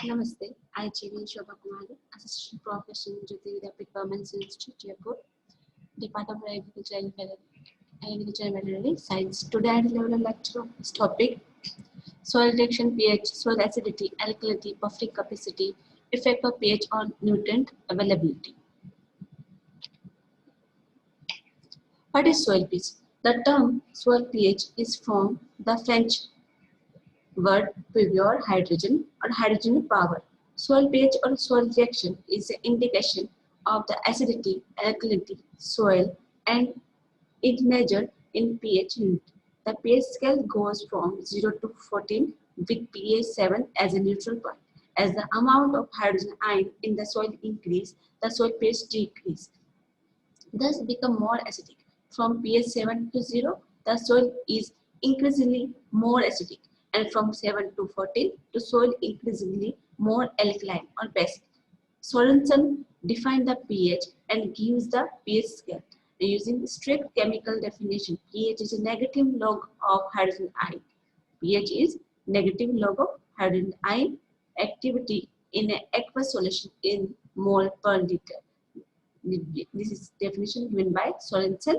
Namaste. I Chiri Shobha Kumari, Assistant Professor in Jyoti Vidyapeeth Government Institute, Jaipur, Department of Agriculture and Veterinary Science. Today I will lecture on this topic: soil reduction, pH, soil acidity, alkalinity, buffering capacity, effect of pH on nutrient availability. What is soil pH? The term soil pH is from the French word pure hydrogen or hydrogen power. Soil pH or soil reaction is an indication of the acidity, alkalinity, soil, and it measured in pH unit. The pH scale goes from 0 to 14 with pH 7 as a neutral point. As the amount of hydrogen ion in the soil increase, the soil pH decrease, thus become more acidic. From pH 7 to 0, the soil is increasingly more acidic, and from 7 to 14, the soil increasingly more alkaline or basic. Sorensen defined the pH and gives the pH scale. Using strict chemical definition, pH is a negative log of hydrogen ion. pH is negative log of hydrogen ion activity in an aqueous solution in mole per liter. This is definition given by Sorensen.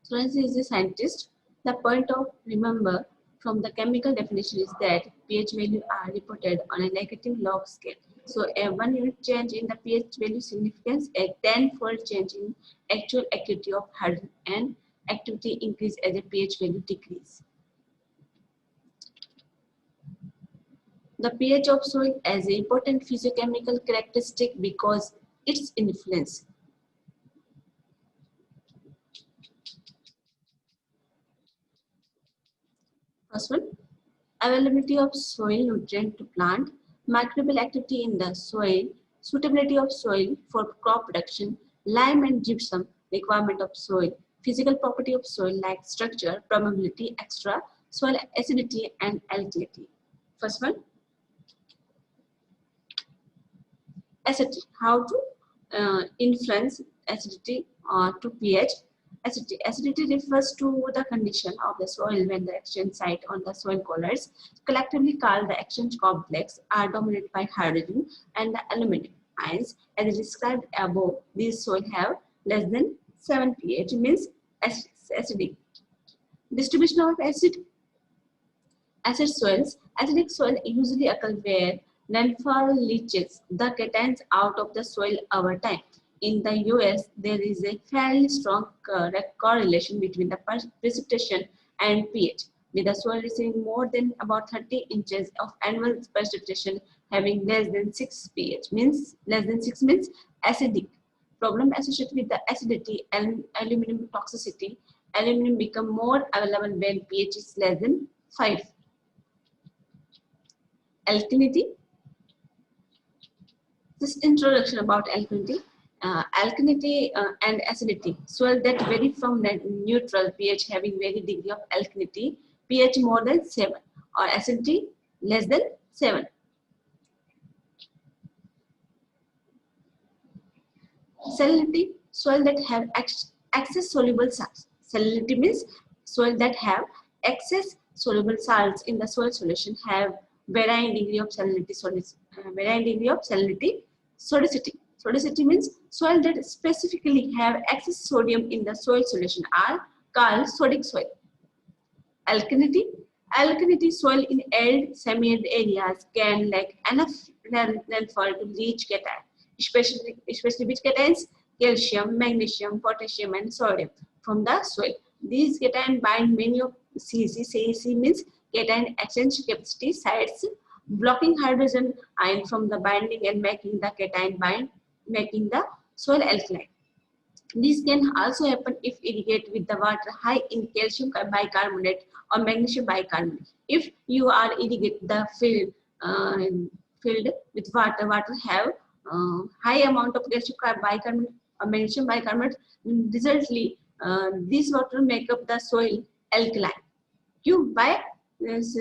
Sorensen is a scientist. The point of remember from the chemical definition is that pH values are reported on a negative log scale. So a 1 unit change in the pH value signifies a 10-fold change in actual activity of hydrogen and activity increase as a pH value decrease. The pH of soil has an important physiochemical characteristic because its influence. First one, availability of soil nutrient to plant, microbial activity in the soil, suitability of soil for crop production, lime and gypsum, requirement of soil, physical property of soil like structure, permeability, extra, soil acidity and alkalinity. First one, acidity. How to influence acidity to pH. Acidity refers to the condition of the soil when the exchange site on the soil colors, collectively called the exchange complex, are dominated by hydrogen and the aluminum ions. As described above, these soil have less than 7 pH, means acidic. Distribution of acid soils. Acidic soil usually occur where rainfall leaches the cations out of the soil over time. In the US, there is a fairly strong correlation between the precipitation and pH, with the soil receiving more than about 30 inches of annual precipitation having less than 6 pH, means less than 6 means acidic. Problem associated with the acidity and aluminum toxicity. Aluminum become more available when pH is less than 5. Alkalinity. This introduction about alkalinity. Alkalinity and acidity. Soil that vary from neutral pH having very degree of alkalinity, pH more than 7 or acidity less than 7. Salinity. Soil that have excess soluble salts. Salinity means soil that have excess soluble salts in the soil solution have varying degree of salinity. Sodicity. Sodicity means soil that specifically have excess sodium in the soil solution are called sodic soil. Alkalinity. Alkalinity soil in arid, semi-arid areas can lack enough rainfall to reach cation, especially which cations? Calcium, magnesium, potassium, and sodium from the soil. These cations bind many of CEC. CEC means cation exchange capacity sites, blocking hydrogen ion from the binding and making the cation bind, making the soil alkaline. This can also happen if irrigated with the water high in calcium bicarbonate or magnesium bicarbonate. If you are irrigate the field with water, water have high amount of calcium bicarbonate or magnesium bicarbonate. Resultantly, this water make up the soil alkaline. Why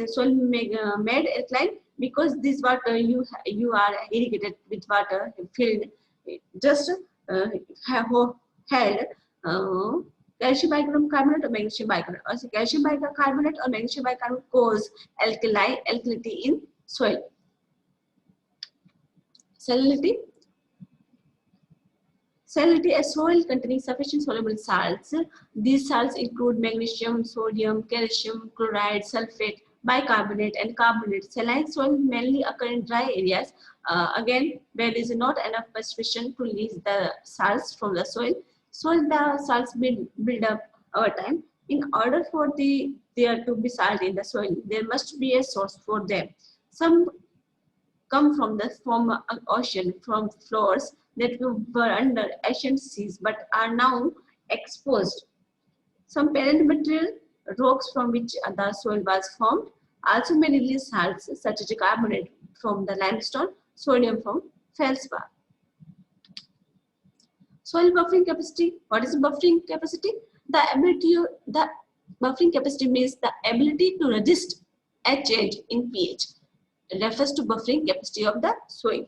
soil made alkaline? Because this water you are irrigated with water filled just have had calcium bicarbonate or magnesium bicarbonate. Also, calcium bicarbonate or magnesium bicarbonate cause alkalinity in soil. Salinity. Salinity, a soil containing sufficient soluble salts. These salts include magnesium, sodium, calcium, chloride, sulfate, bicarbonate, and carbonate. Saline soil mainly occur in dry areas. Again, where there is not enough precipitation to release the salts from the soil. So the salts build up over time. In order for there to be salt in the soil, there must be a source for them. Some come from ocean, from floors that were under ancient seas but are now exposed. Some parent material, rocks from which the soil was formed, also may release salts such as carbonate from the limestone, sodium from feldspar. Soil buffering capacity. What is buffering capacity? The buffering capacity means the ability to resist a change in pH. It refers to buffering capacity of the soil.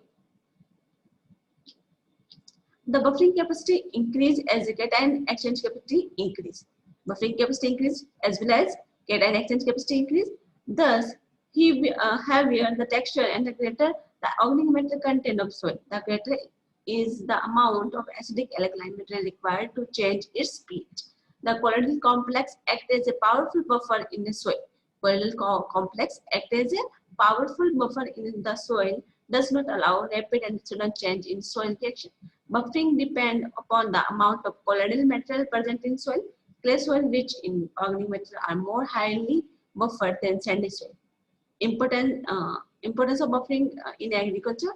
The buffering capacity increase as the cation exchange capacity increase. Buffering capacity increase as well as cation exchange capacity increase. Thus, heavier the texture and the greater the organic matter content of soil. The greater is the amount of acidic alkaline material required to change its pH. The colloidal complex acts as a powerful buffer in the soil. Colloidal complex acts as a powerful buffer in the soil, does not allow rapid and sudden change in soil reaction. Buffering depends upon the amount of colloidal material present in soil. Clay soil rich in organic matter are more highly buffered than sandy soil. Importance of buffering in agriculture.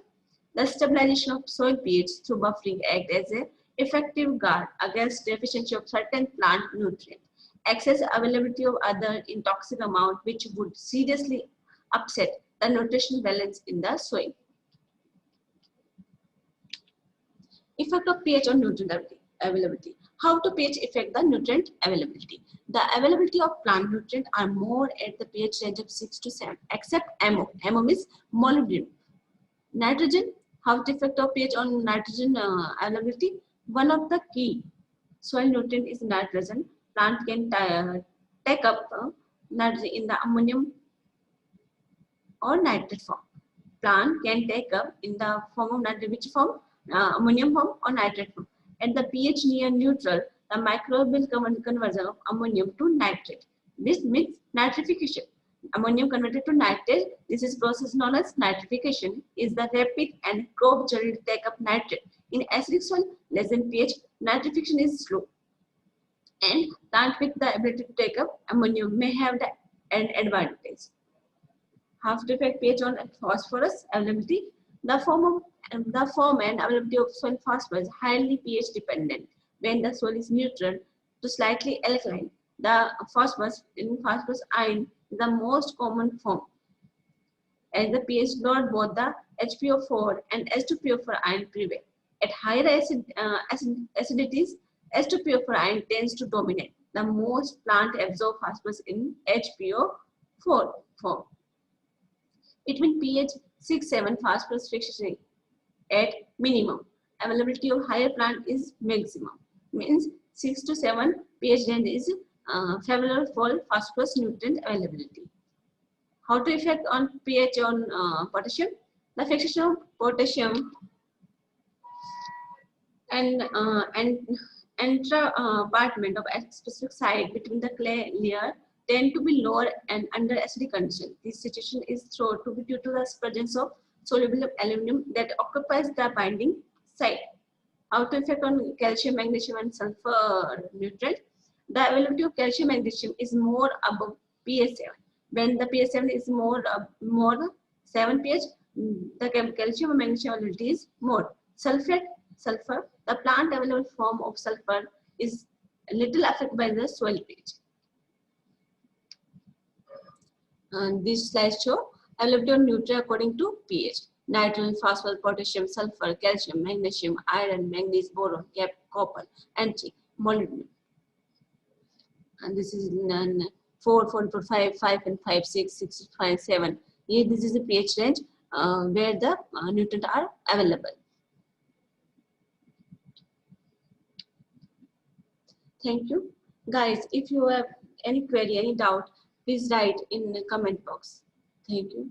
The stabilization of soil pH through buffering acts as an effective guard against deficiency of certain plant nutrients. Excess availability of other in toxic amount which would seriously upset the nutritional balance in the soil. Effect of pH on nutrient availability. How to pH affect the nutrient availability? The availability of plant nutrients are more at the pH range of 6 to 7, except MO. MO means molybdenum. Nitrogen. How to affect of pH on nitrogen availability? One of the key soil nutrient is nitrogen. Plant can take up nitrogen in the ammonium or nitrate form. Plant can take up in the form of nitrate, which form? Ammonium form or nitrate form. At the pH near neutral, the microbial conversion of ammonium to nitrate. This means nitrification. Ammonium converted to nitrate. This is process known as nitrification. Is the rapid and crop journey to take up nitrate. In acidic soil, less than pH, nitrification is slow. And plant with the ability to take up ammonium may have an advantage. How to affect pH on phosphorus availability? The form and availability of soil phosphorus is highly pH dependent. When the soil is neutral to slightly alkaline, the phosphorus ion is the most common form. As the pH lower, both the HPO4 and H2PO4 ion prevail. At higher acidities, H2PO4 ion tends to dominate. The most plant absorb phosphorus in HPO4 form. Between pH 6-7, phosphorus fixation at minimum. Availability of higher plant is maximum. Means 6 to 7 pH range is favorable for phosphorus nutrient availability. How to affect on pH on potassium? The fixation of potassium and intra-compartment of a specific site between the clay layer tend to be lower and under acidic condition. This situation is thought to be due to the presence of soluble aluminum that occupies the binding site. How to affect on calcium, magnesium, and sulfur nutrient? The availability of calcium, magnesium is more above pH 7. When the pH 7 is more 7 pH, the calcium and magnesium availability is more. Sulfur, the plant available form of sulfur is little affected by the soil pH. This slide show availability of nutrients according to pH. Nitrogen, phosphorus, potassium, sulfur, calcium, magnesium, iron, manganese, boron, copper, and zinc, molybdenum. And this is 4, 5, and 5, 6, 5, 7. Here this is the pH range where the nutrients are available. Thank you. Guys, if you have any query, any doubt, please write in the comment box. Thank you.